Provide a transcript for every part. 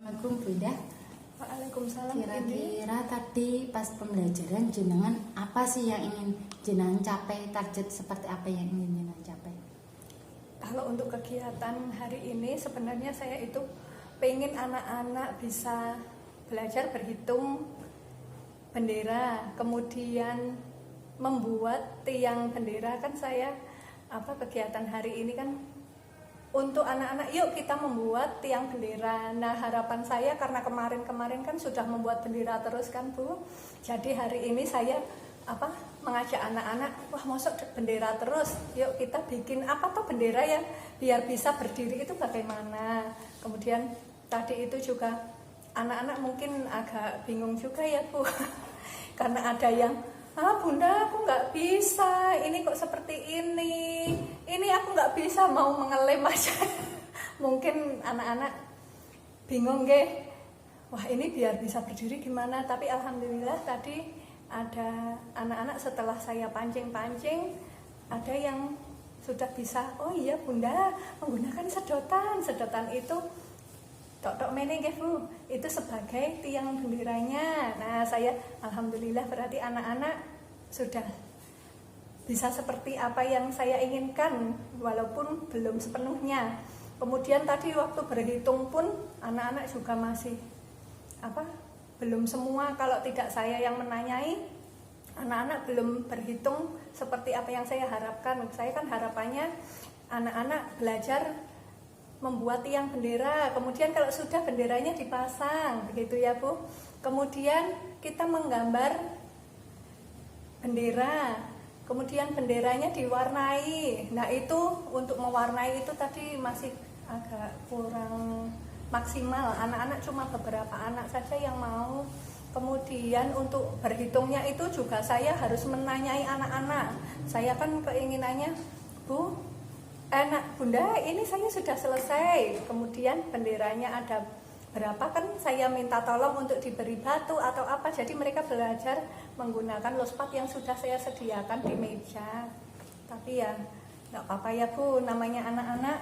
Assalamualaikum Bunda. Waalaikumsalam. Kira-kira tadi pas pembelajaran jenengan apa sih yang ingin jenengan capai, target seperti apa yang ingin jenengan capai? Kalau untuk kegiatan hari ini sebenarnya saya itu pengen anak-anak bisa belajar berhitung bendera, kemudian membuat tiang bendera. Kan saya kegiatan hari ini kan untuk anak-anak, yuk kita membuat tiang bendera. Nah, harapan saya karena kemarin kan sudah membuat bendera terus kan Bu. Jadi hari ini saya mengajak anak-anak, wah masuk bendera terus, yuk kita bikin apa tuh bendera yang biar bisa berdiri itu bagaimana. Kemudian tadi itu juga anak-anak mungkin agak bingung juga ya Bu. Karena ada yang Bunda aku nggak bisa, ini kok seperti ini aku nggak bisa, mau mengelem aja. Mungkin anak-anak bingung nggih, wah ini biar bisa berdiri gimana. Tapi alhamdulillah tadi ada anak-anak setelah saya pancing-pancing, ada yang sudah bisa, oh iya Bunda menggunakan sedotan itu tok mene nggih Bu, itu sebagai tiang benderanya. Nah, saya alhamdulillah berarti anak-anak sudah bisa seperti apa yang saya inginkan walaupun belum sepenuhnya. Kemudian tadi waktu berhitung pun anak-anak juga masih belum semua, kalau tidak saya yang menanyai, anak-anak belum berhitung seperti apa yang saya harapkan. Saya kan harapannya anak-anak belajar membuat tiang bendera, kemudian kalau sudah benderanya dipasang, begitu ya Bu. Kemudian kita menggambar bendera, kemudian benderanya diwarnai. Nah itu untuk mewarnai itu tadi masih agak kurang maksimal, anak-anak cuma beberapa anak saja yang mau. Kemudian untuk berhitungnya itu juga saya harus menanyai anak-anak. Saya kan keinginannya, Bu, enak Bunda, ini saya sudah selesai. Kemudian benderanya ada berapa, kan saya minta tolong untuk diberi batu atau apa. Jadi mereka belajar menggunakan lospat yang sudah saya sediakan di meja. Tapi ya nggak apa-apa ya Bu, namanya anak-anak.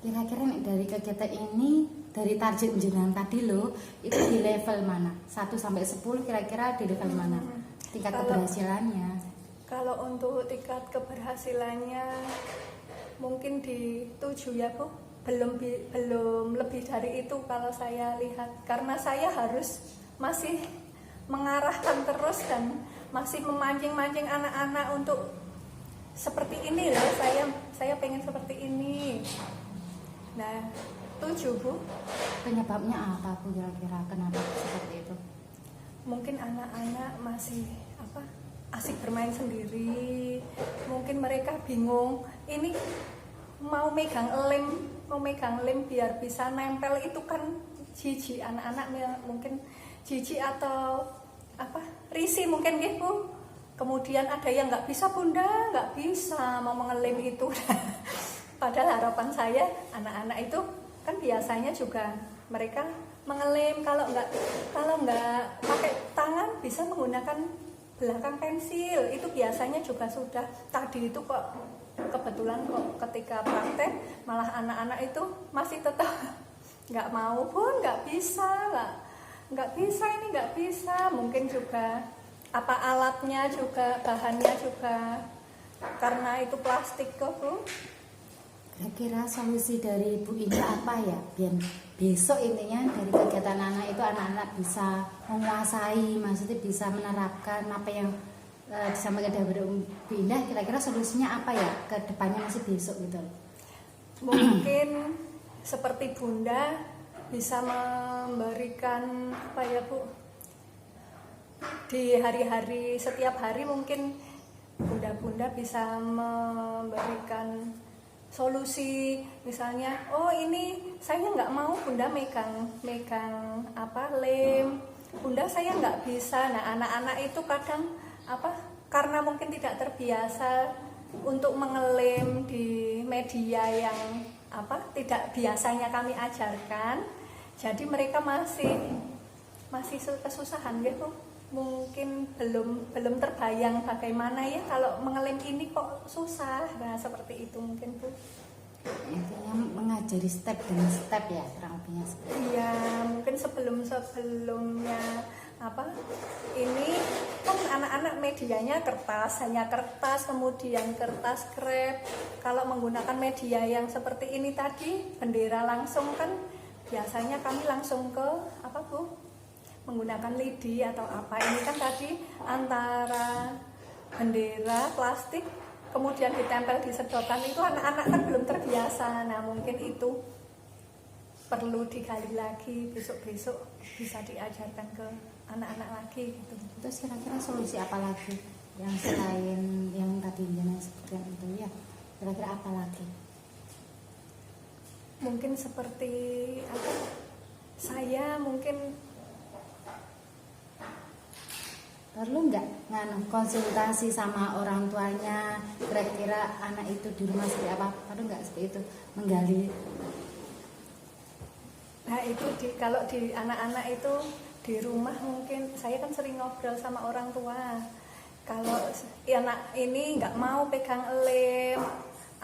Kira-kira dari kegiatan ini, dari target jenengan tadi loh, itu di level mana? 1 sampai 10 kira-kira di level mana? Tingkat keberhasilannya? Kalau untuk tingkat keberhasilannya mungkin di 7 ya Bu. Belum lebih dari itu kalau saya lihat. Karena saya harus masih mengarahkan terus dan masih memancing-mancing anak-anak untuk seperti ini loh. Saya pengen seperti ini. Nah, 7 Bu. Penyebabnya apa Bu kira-kira? Kenapa seperti itu? Mungkin anak-anak masih asik bermain sendiri. Mungkin mereka bingung, ini mau megang lem biar bisa nempel itu kan jijik. Anak-anak mungkin jijik atau risih mungkin gitu. Kemudian ada yang nggak bisa Bunda, nggak bisa mau mengelem itu. Padahal harapan saya anak-anak itu kan biasanya juga mereka mengelem, kalau nggak pakai tangan bisa menggunakan belakang pensil. Itu biasanya juga sudah. Tadi itu kok kebetulan ketika praktek malah anak-anak itu masih tetap nggak mau Bun, nggak bisa. Mungkin juga alatnya juga, bahannya juga karena itu plastik kok Bu. Kira-kira solusi dari Bu Indah apa ya, biar besok intinya dari kegiatan anak itu anak-anak bisa menguasai, maksudnya bisa menerapkan apa yang disampaikan dari Bu Indah. Kira-kira solusinya apa ya ke depannya masih besok gitu? Mungkin seperti Bunda bisa memberikan Bu, di hari-hari, setiap hari mungkin Bunda bisa memberikan solusi. Misalnya, oh ini saya nggak mau Bunda megang lem, Bunda saya nggak bisa. Nah, anak-anak itu kadang karena mungkin tidak terbiasa untuk mengelem di media yang tidak biasanya kami ajarkan. Jadi mereka masih kesusahan gitu. Mungkin belum terbayang bagaimana ya kalau mengelem ini kok susah. Nah, seperti itu mungkin Bu. Intinya mengajari step demi step ya kurang lebihnya seperti itu. Iya, mungkin sebelumnya apa? Ini kan anak-anak medianya kertas, hanya kertas, kemudian kertas krep. Kalau menggunakan media yang seperti ini tadi, bendera langsung kan biasanya kami langsung ke apa Bu? Menggunakan lidi atau apa. Ini kan tadi antara bendera plastik kemudian ditempel di sedotan, itu anak-anak kan belum terbiasa. Nah mungkin itu perlu digali lagi, besok-besok bisa diajarkan ke anak-anak lagi gitu. Terus kira-kira solusi apa lagi yang selain yang tadi Jana sebutkan itu ya? Kira-kira apa lagi? Mungkin seperti apa? Saya mungkin Perlu nggak nganu konsultasi sama orang tuanya, kira-kira anak itu di rumah seperti apa? Perlu nggak seperti itu menggali? nah itu kalau di anak-anak itu di rumah mungkin saya kan sering ngobrol sama orang tua. Kalau anak ini nggak mau pegang lem,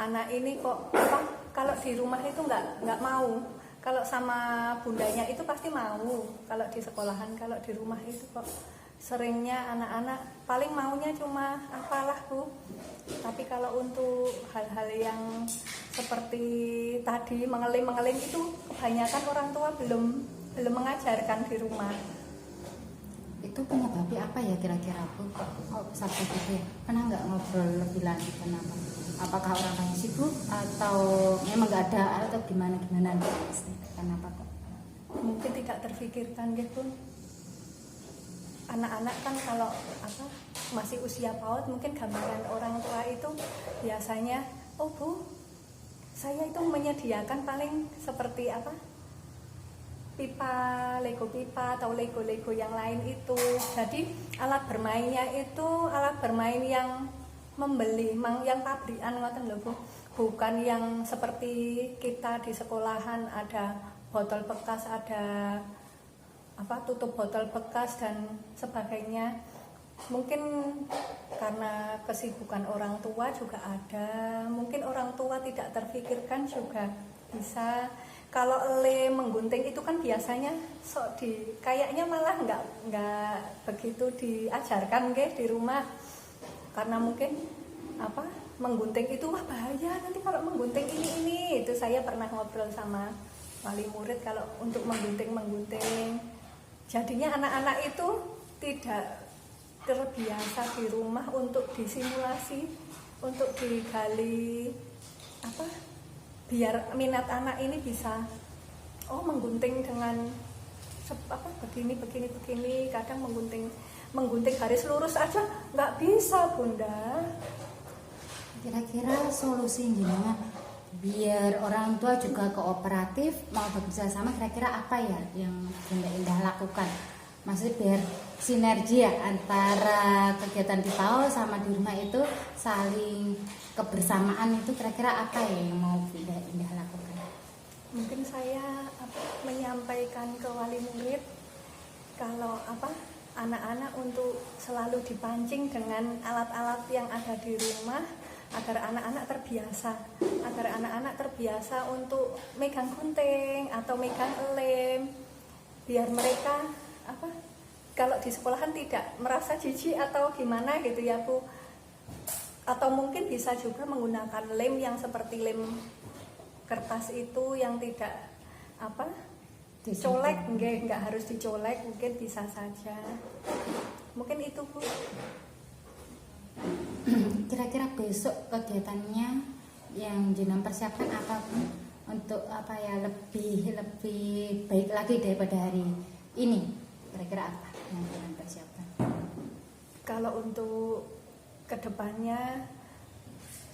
anak ini kok apa? Kalau di rumah itu nggak mau. Kalau sama bundanya itu pasti mau. Kalau di sekolahan, kalau di rumah itu kok seringnya anak-anak paling maunya cuma apalah Bu. Tapi kalau untuk hal-hal yang seperti tadi mengelim itu kebanyakan orang tua belum mengajarkan di rumah. Itu penyebabnya apa ya kira-kira Bu? Kok sampai gitu ya? Pernah nggak ngobrol lebih lanjut kenapa? Apakah orang tuanya sibuk atau memang nggak ada atau gimana kenapa kok? Mungkin tidak terfikirkan gitu. Anak-anak kan kalau apa masih usia PAUD, mungkin gambaran orang tua itu biasanya, oh Bu, saya itu menyediakan paling seperti apa, pipa, lego pipa atau lego yang lain itu. Jadi alat bermainnya itu alat bermain yang membeli, yang pabrikan ngoten lho Bu, bukan yang seperti kita di sekolahan ada botol bekas, ada apa tutup botol bekas dan sebagainya. Mungkin karena kesibukan orang tua juga ada, mungkin orang tua tidak terfikirkan juga bisa. Kalau lem menggunting itu kan biasanya kayaknya malah nggak begitu diajarkan guys di rumah, karena mungkin apa menggunting itu wah bahaya nanti kalau menggunting ini. Itu saya pernah ngobrol sama wali murid, kalau untuk menggunting jadinya anak-anak itu tidak terbiasa di rumah untuk disimulasi, untuk digali apa biar minat anak ini bisa menggunting dengan apa begini, kadang menggunting garis lurus aja nggak bisa Bunda. Kira-kira solusi gimana biar orang tua juga kooperatif mau bekerja sama, kira-kira apa ya yang Bunda Indah lakukan? Maksudnya biar sinergi ya antara kegiatan di PAUD sama di rumah itu saling kebersamaan, itu kira-kira apa ya yang mau Bunda Indah lakukan? Mungkin saya menyampaikan ke wali murid kalau anak-anak untuk selalu dipancing dengan alat-alat yang ada di rumah, agar anak-anak terbiasa untuk megang gunting atau megang lem, biar mereka kalau di sekolahan tidak merasa jijik atau gimana gitu ya Bu. Atau mungkin bisa juga menggunakan lem yang seperti lem kertas itu yang tidak colek, enggak harus dicolek, mungkin bisa saja. Mungkin itu Bu. Kira-kira besok kegiatannya yang Jenam persiapkan apa Bu? Untuk lebih baik lagi daripada hari ini, kira-kira apa yang Jenam persiapkan? Kalau untuk kedepannya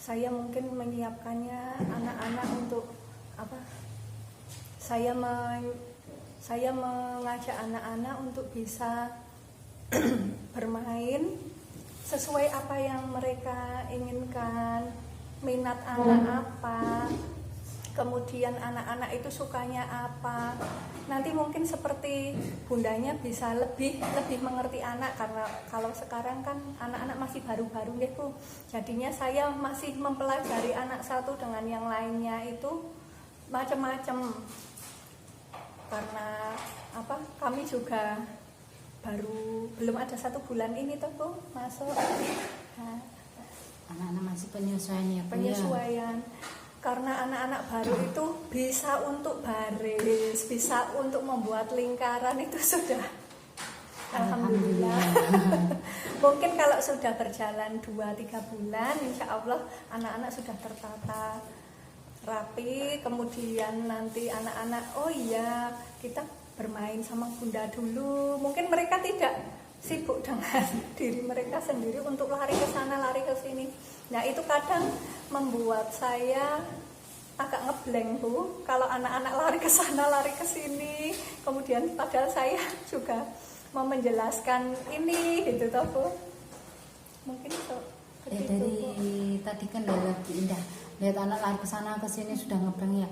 saya mungkin menyiapkannya anak-anak untuk saya mengajak anak-anak untuk bisa bermain sesuai apa yang mereka inginkan, minat anak apa. kemudian anak-anak itu sukanya apa. Nanti mungkin seperti bundanya bisa lebih mengerti anak, karena kalau sekarang kan anak-anak masih baru-baru ya Bu. Jadinya saya masih mempelajari anak satu dengan yang lainnya itu macam-macam. Karena kami juga belum ada 1 bulan ini tuh Bu masuk. Nah, anak-anak masih penyesuaian ya Bu, penyesuaian. Karena anak-anak baru itu bisa untuk baris, bisa untuk membuat lingkaran, itu sudah alhamdulillah. Mungkin kalau sudah berjalan 2-3 bulan, insya Allah anak-anak sudah tertata rapi. Kemudian nanti anak-anak, oh iya kita bermain sama bunda dulu. Mungkin mereka tidak sibuk dengan diri mereka sendiri untuk lari ke sana lari ke sini. Nah itu kadang membuat saya agak ngeblank Bu, kalau anak-anak lari ke sana lari ke sini, kemudian padahal saya juga mau menjelaskan ini gitu toh Bu. Mungkin itu dari Bu. Tadi kan lagi indah lihat anak lari ke sana ke sini sudah ngeblank ya.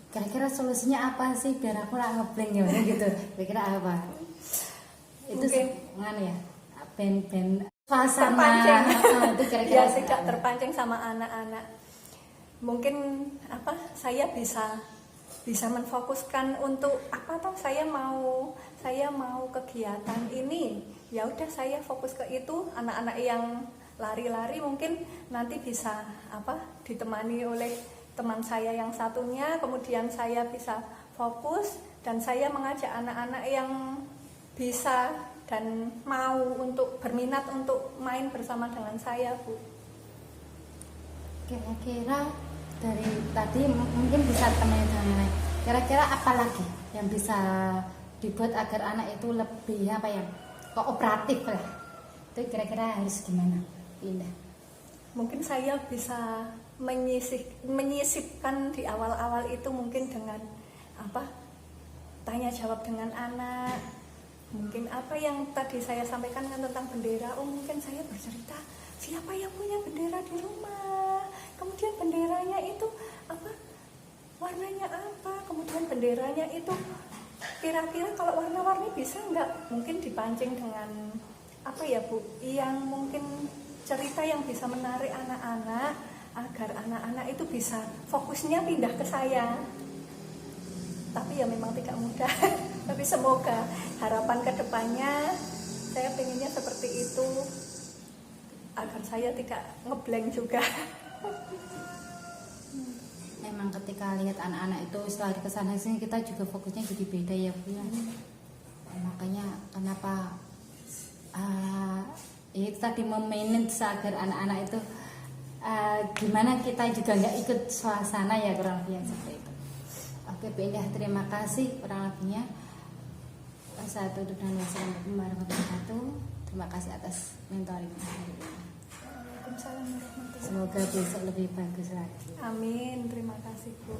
Kira-kira solusinya apa sih biar aku lah ngeblank ya gitu. Kira-kira apa? Itu ngene ya. Ben suasana itu kira-kira ya, tidak terpancing sama anak-anak. Mungkin saya bisa menfokuskan untuk saya mau kegiatan ini, ya udah saya fokus ke itu. Anak-anak yang lari-lari mungkin nanti bisa ditemani oleh teman saya yang satunya, kemudian saya bisa fokus dan saya mengajak anak-anak yang bisa dan mau untuk berminat untuk main bersama dengan saya Bu. Kira-kira dari tadi mungkin bisa teman yang lain. Kira-kira apa lagi yang bisa dibuat agar anak itu lebih kooperatif lah? Itu kira-kira harus gimana? Indah. Mungkin saya bisa menyisipkan di awal-awal itu mungkin dengan tanya jawab dengan anak. Mungkin apa yang tadi saya sampaikan kan tentang bendera. Oh mungkin saya bercerita siapa yang punya bendera di rumah, kemudian benderanya itu warnanya apa, kemudian benderanya itu kira-kira kalau warna-warni bisa nggak, mungkin dipancing dengan Bu, yang mungkin cerita yang bisa menarik anak-anak agar anak-anak itu bisa fokusnya pindah ke saya. Tapi ya memang tidak mudah. Tapi semoga harapan kedepannya saya pengennya seperti itu agar saya tidak ngeblank juga. Memang ketika lihat anak-anak itu lari ke sana sini kita juga fokusnya jadi beda ya Bu ya. Makanya kenapa itu tadi memanage agar anak-anak itu gimana kita juga nggak ikut suasana ya, kurang lebih seperti itu. Oke Bu Indah, terima kasih kurang lebihnya. Wassalamualaikum warahmatullahi wabarakatuh. Terima kasih atas mentoring hari ini. Waalaikumsalam warahmatullahi wabarakatuh. Semoga besok lebih bagus lagi. Amin, terima kasih Bu.